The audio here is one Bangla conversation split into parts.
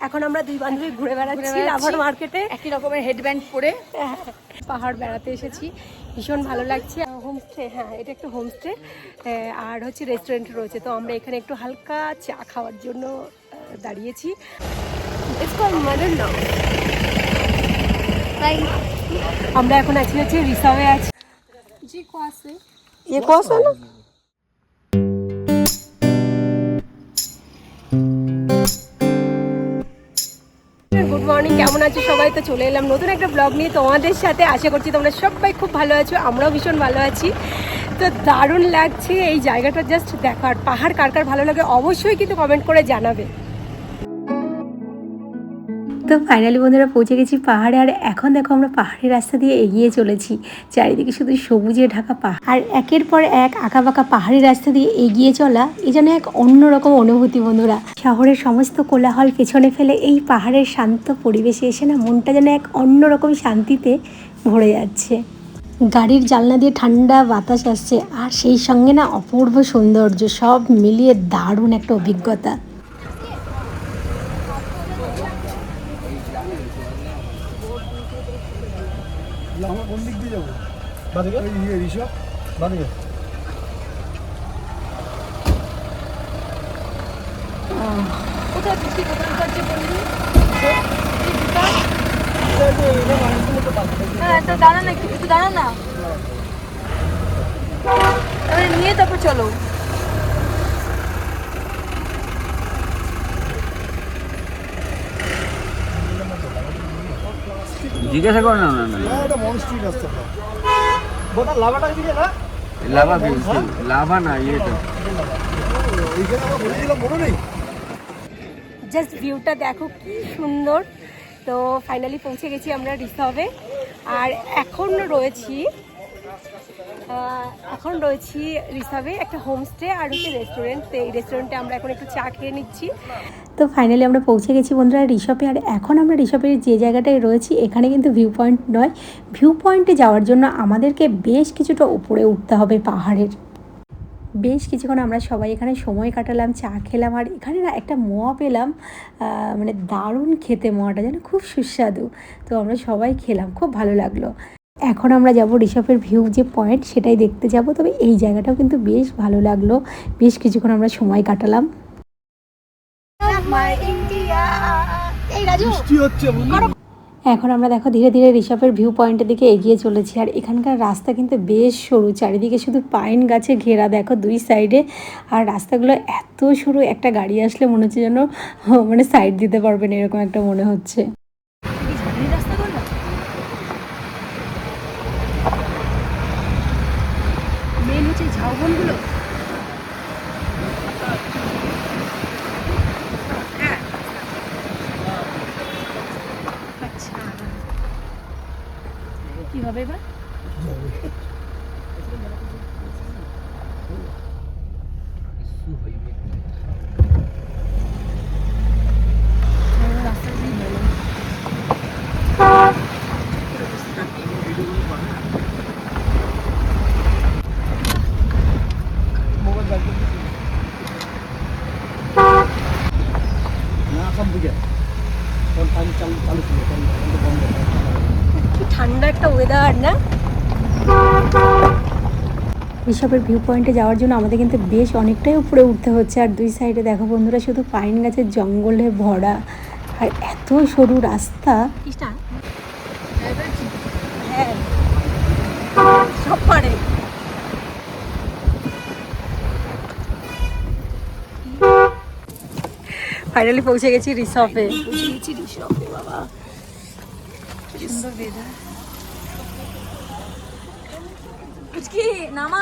এখন আমরা দুই বান্ধবী ঘুরে বেড়াচ্ছি লাভার মার্কেটে, একই রকমের হেডব্যান্ড পরে পাহাড় বেড়াতে এসেছি, ভীষণ ভালো লাগছে। হোমস্টে, হ্যাঁ এটা একটা হোমস্টে আর হচ্ছে রেস্টুরেন্ট রয়েছে। তো আমরা এখানে একটু হালকা চা খাওয়ার জন্য দাঁড়িয়েছি। আমরা এখন আছি হচ্ছে রিসর্টে আছি। গুড মর্নিং, কেমন আছো সবাই? তো চলে এলাম নতুন একটা ব্লগ নিয়ে তোমাদের সাথে। আশা করছি তোমরা সবাই খুব ভালো আছো, আমরাও ভীষণ ভালো আছি। তো দারুণ লাগছে এই জায়গাটা, জাস্ট দেখো। আর পাহাড় কার কার ভালো লাগে অবশ্যই কিন্তু কমেন্ট করে জানাবে। তো ফাইনালি বন্ধুরা পৌঁছে গেছি পাহাড়ে। আর এখন দেখো আমরা পাহাড়ের রাস্তা দিয়ে এগিয়ে চলেছি, চারিদিকে শুধু সবুজে ঢাকা পাহাড়। আর একের পর এক আঁকাবাঁকা পাহাড়ি রাস্তা দিয়ে এগিয়ে চলা এই যেন এক অন্যরকম অনুভূতি বন্ধুরা। শহরের সমস্ত কোলাহল পেছনে ফেলে এই পাহাড়ের শান্ত পরিবেশে এসে না মনটা যেন এক অন্যরকম শান্তিতে ভরে যাচ্ছে। গাড়ির জানলা দিয়ে ঠান্ডা বাতাস আসছে, আর সেই সঙ্গে না অপূর্ব সৌন্দর্য, সব মিলিয়ে দারুণ একটা অভিজ্ঞতা। আমরা কোন দিক দিয়ে যাবো? বাদিকে ঋষভ বাদিকে। কোথায় বৃষ্টি কোথায় করছে বললি? হ্যাঁ তো দাঁড়া না, একটু দাঁড়া না, এবারে নিয়ে তারপর চলো। জিজ্ঞাসা করে না না না এটা মনস্ট্রি রাস্তাটা বড় লাভাটা দিকে না, লাভা বেশি লাভা না এটা এইখানে আমরা বলেছিলাম মনে নেই। জাস্ট ভিউটা দেখো কি সুন্দর। তো ফাইনালি পৌঁছে গেছি আমরা রিসর্টে। আর এখন রয়েছি রিসর্টে একটা হোমস্টে আর হচ্ছে রেস্টুরেন্ট। তো এই রেস্টুরেন্টে আমরা এখন একটু চা খেয়ে নিচ্ছি। তো ফাইনালি আমরা পৌঁছে গেছি বন্ধুরা রিসর্টে। আর এখন আমরা রিসর্টের যে জায়গাটায় রয়েছি এখানে কিন্তু ভিউ পয়েন্ট নয়, ভিউ পয়েন্টে যাওয়ার জন্য আমাদেরকে বেশ কিছুটা উপরে উঠতে হবে পাহাড়ের। বেশ কিছুক্ষণ আমরা সবাই এখানে সময় কাটালাম, চা খেলাম। আর এখানে না একটা মোয়া পেলাম, মানে দারুণ খেতে মোয়াটা, যেন খুব সুস্বাদু। তো আমরা সবাই খেলাম, খুব ভালো লাগলো। এখন আমরা যাব ঋষভের ভিউ যে পয়েন্ট সেটাই দেখতে যাব। তবে এই জায়গাটাও কিন্তু বেশ ভালো লাগলো, বেশ কিছুক্ষণ আমরা সময় কাটালাম। বৃষ্টি হচ্ছে এখন আমরা দেখো ধীরে ধীরে ঋষভের ভিউ পয়েন্টের দিকে এগিয়ে চলেছি। আর এখানকার রাস্তা কিন্তু বেশ সরু, চারিদিকে শুধু পাইন গাছে ঘেরা দেখো দুই সাইডে। আর রাস্তাগুলো এত সরু, একটা গাড়ি আসলে মনে হচ্ছে যেন মানে সাইড দিতে পারবে না, এরকম একটা মনে হচ্ছে। মেন হচ্ছে ঝাউবনগুলো। আচ্ছা কি হবে এবার? কি ঠান্ডা একটা ওয়েদার না? ঋষভের ভিউ পয়েন্টে যাওয়ার জন্য আমাদের কিন্তু বেশ অনেকটাই উপরে উঠতে হচ্ছে। আর দুই সাইডে দেখো বন্ধুরা শুধু পাইন গাছের জঙ্গলে ভরা, আর এত সরু রাস্তা। হ্যাঁ সব পারে। ফাইনালি পৌঁছে গেছি রিসর্টে। বাবা সুন্দর ওয়েদার। কি নামা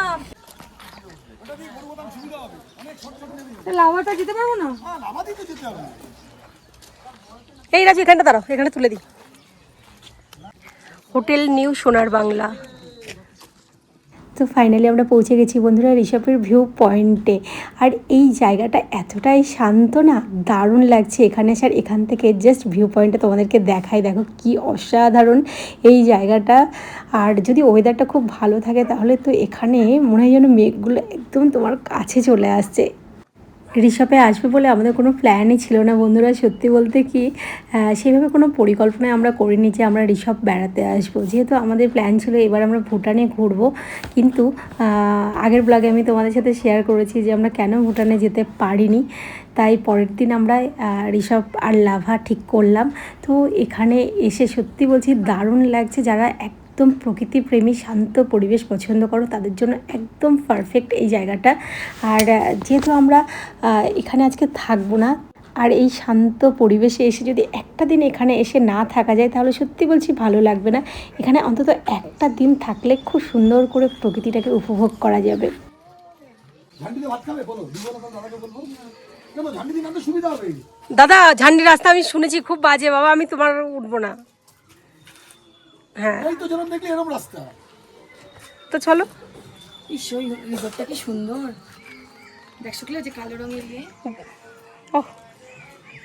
লাভাটা যেতে পারবো না? এই রাজু এখানটা দাঁড়াও, এখানে তুলে দিই। হোটেল নিউ সোনার বাংলা। তো ফাইনালি আমরা পৌঁছে গেছি বন্ধুরা ঋষভের ভিউ পয়েন্টে। আর এই জায়গাটা এতটাই শান্ত না, দারুণ লাগছে এখানে। আর এখান থেকে জাস্ট ভিউ পয়েন্টটা তোমাদেরকে দেখাই, দেখো কি অসাধারণ এই জায়গাটা। আর যদি ওয়েদারটা খুব ভালো থাকে তাহলে তো এখানে মনে হয় যেন মেঘগুলো একদম তোমার কাছে চলে আসছে। ঋষভে আসবে বলে আমাদের কোনো প্ল্যানই ছিল না বন্ধুরা, সত্যি বলতে কি সেভাবে কোনো পরিকল্পনায় আমরা করিনি যে আমরা ঋষভ বেড়াতে আসবো। যেহেতু আমাদের প্ল্যান ছিল এবার আমরা ভুটানে ঘুরবো, কিন্তু আগের ব্লগে আমি তোমাদের সাথে শেয়ার করেছি যে আমরা কেন ভুটানে যেতে পারিনি। তাই পরের দিন আমরা ঋষভ আর লাভা ঠিক করলাম। তো এখানে এসে সত্যি বলছি দারুণ লাগছে। যারা একদম প্রকৃতিপ্রেমী শান্ত পরিবেশ পছন্দ করো তাদের জন্য একদম পারফেক্ট এই জায়গাটা। আর যেহেতু আমরা এখানে আজকে থাকবো না, আর এই শান্ত পরিবেশে এসে যদি একটা দিন এখানে এসে না থাকা যায় তাহলে সত্যি বলছি ভালো লাগবে না। এখানে অন্তত একটা দিন থাকলে খুব সুন্দর করে প্রকৃতিটাকে উপভোগ করা যাবে। দাদা ঝান্ডি রাস্তা আমি শুনেছি খুব বাজে বাবা, আমি তোমার উঠবো না। হ্যাঁ তো চলো। ওই রিসর্টটা কি সুন্দর, দেখ শুকলে যে কালো রঙের ইয়ে। ওহ,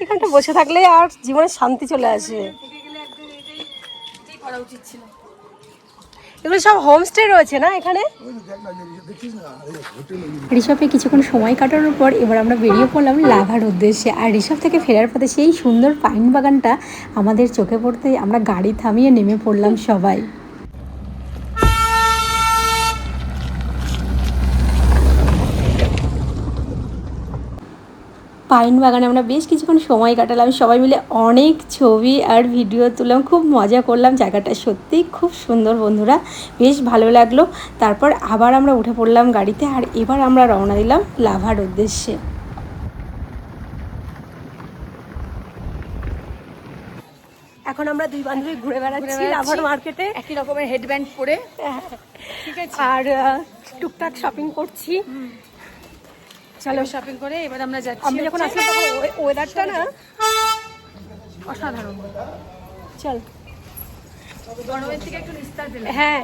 এখানটা বসে থাকলে আর জীবনে শান্তি চলে আসে। এটাই করা উচিত ছিল। এগুলো সব হোমস্টে রয়েছে না এখানে? ঋষভে কিছুক্ষণ সময় কাটানোর পর এবার আমরা বেরিয়ে পড়লাম লাভার উদ্দেশ্যে। আর ঋষভ থেকে ফেরার পথে সেই সুন্দর পাইন বাগানটা আমাদের চোখে পড়তে আমরা গাড়ি থামিয়ে নেমে পড়লাম সবাই। পাইন বাগানে আমরা বেশ কিছুক্ষণ সময় কাটালাম, সবাই মিলে অনেক ছবি আর ভিডিও তুললাম, খুব মজা করলাম। জায়গাটা সত্যিই খুব সুন্দর বন্ধুরা, বেশ ভালো লাগলো। তারপর আবার আমরা উঠে পড়লাম গাড়িতে, আর এবার আমরা রওনা দিলাম লাভার উদ্দেশ্যে। এখন আমরা দুই বান্ধবী ঘুরে বেড়াচ্ছি লাভার মার্কেটে, একই রকমের হেডব্যান্ড পরে, ঠিক আছে, আর টুকটাক শপিং করছি। চলো শপিং করে এবার আমরা যাচ্ছি। আমরা যখন আসলাম তখন ওয়েদারটা না অসাধারণ, চল গরমের থেকে একটু নিস্তার পেলাম। হ্যাঁ,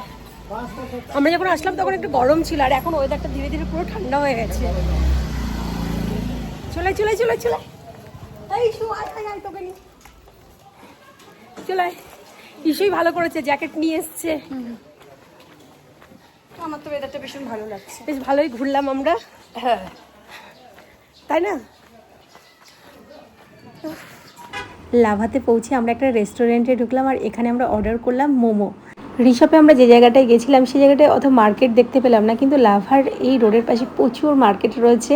আমরা যখন আসলাম তখন একটু গরম ছিল, আর এখন ওয়েদারটা ধীরে ধীরে পুরো ঠান্ডা হয়ে গেছে। চলে চলে চলে চলে এই ইস্যু আয় আয় আয় তোকে নি চলে আয়। ইস্যুই ভালো করেছে, জ্যাকেট নিয়ে এসছে। আমার তো ওয়েদারটা ভীষণ ভালো লাগছে। বেশ ভালোই ঘুরলাম আমরা, হ্যাঁ তাই না? লাভাতে পৌঁছে আমরা একটা রেস্টুরেন্টে ঢুকলাম, আর এখানে আমরা অর্ডার করলাম মোমো। ঋষভে আমরা যে জায়গাটায় গেছিলাম সেই জায়গাটায় অত মার্কেট দেখতে পেলাম না, কিন্তু লাভার এই রোডের পাশে প্রচুর মার্কেট রয়েছে।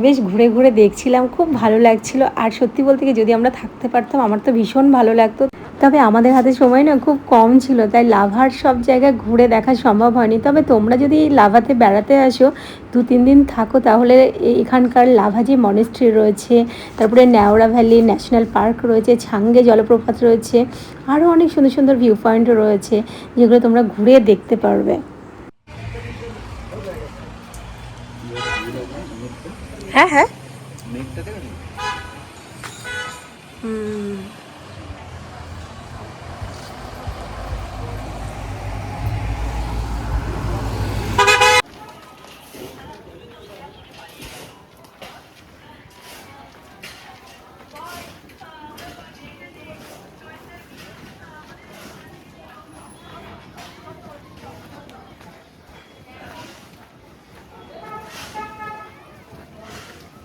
বেশ ঘুরে ঘুরে দেখছিলাম, খুব ভালো লাগছিল। আর সত্যি বলতে কি যদি আমরা থাকতে পারতাম আমার তো ভীষণ ভালো লাগতো, তবে আমাদের হাতে সময় না খুব কম ছিল, তাই লাভার সব জায়গায় ঘুরে দেখা সম্ভব হয়নি। তবে তোমরা যদি লাভাতে বেড়াতে আসো 2-3 দিন থাকো তাহলে এখানকার লাভা যে মনেস্ট্রি রয়েছে, তারপরে ন্যাওড়া ভ্যালি ন্যাশনাল পার্ক রয়েছে, ছাঙ্গে জলপ্রপাত রয়েছে, আরও অনেক সুন্দর সুন্দর ভিউ পয়েন্টও রয়েছে যেগুলো তোমরা ঘুরে দেখতে পারবে। হ্যাঁ হ্যাঁ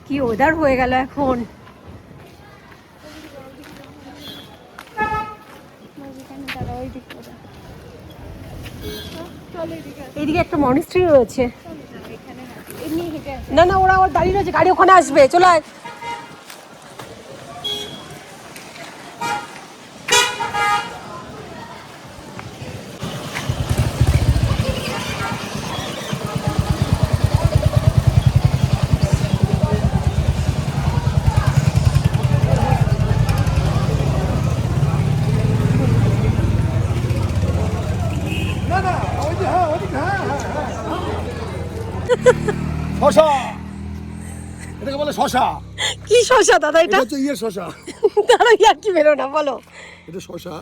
কি ওয়েদার হয়ে গেল এখন। এইদিকে একটা মনিস্ট্রি রয়েছে। না না ওরা আবার দাঁড়িয়ে রয়েছে, গাড়ি ওখানে আসবে, চলে আয়। শশা, এটাকে বলে শশা। কি শশা দাদা এটা? এটা হচ্ছে ইয়ে শশা। দাদা ইয়ার কি বেরো না বলো। এটা শশা,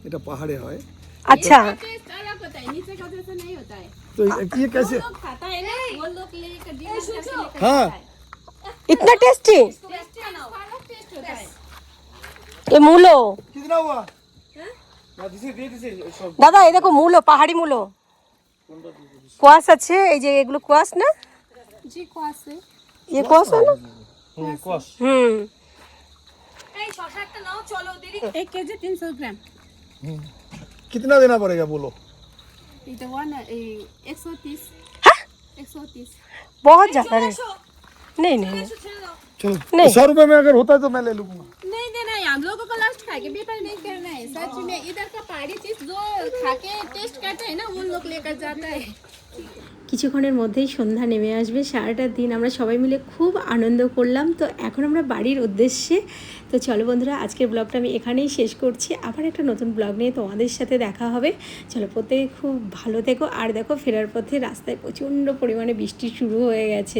এটা পাহাড়ে হয়। अच्छा अलग होता है, नीचे का जैसा नहीं होता है। तो ये कैसे? लोग खाता है ना, वो लोग लेकर लेकर हाँ, इतना टेस्टी टेस्ट होता है। ये मूलो कितना हुआ? দাদা এই দেখো মূলো, পাহাড়ি মূলো, কোয়াশ আছে, এই যে এগুলো কোয়াশ না, जी क्वास है। ये कोस है ना। কস হুম एक केजी 300 ग्राम कितना देना पड़ेगा बोलो? इधर 130 130 बहुत ज्यादा है नहीं नहीं नहीं। चलो नहीं। 100 रुपए में अगर होता है तो मैं ले लूंगा। नहीं देना है, हम लोगों को लास्ट खा के व्यापार नहीं करना है। सच में इधर का पहाड़ी चीज जो खा के टेस्ट करते हैं ना, उन लोग लेकर जाता है। কিছুক্ষণের মধ্যেই সন্ধ্যা নেমে আসবে। সারাটা দিন আমরা সবাই মিলে খুব আনন্দ করলাম। তো এখন আমরা বাড়ির উদ্দেশ্যে। তো চলো বন্ধুরা, আজকের ব্লগটা আমি এখানেই শেষ করছি। আবার একটা নতুন ব্লগ নিয়ে তোমাদের সাথে দেখা হবে। চলো, প্রত্যেকে খুব ভালো থেকো। আর দেখো, ফেরার পথে রাস্তায় প্রচণ্ড পরিমাণে বৃষ্টি শুরু হয়ে গেছে।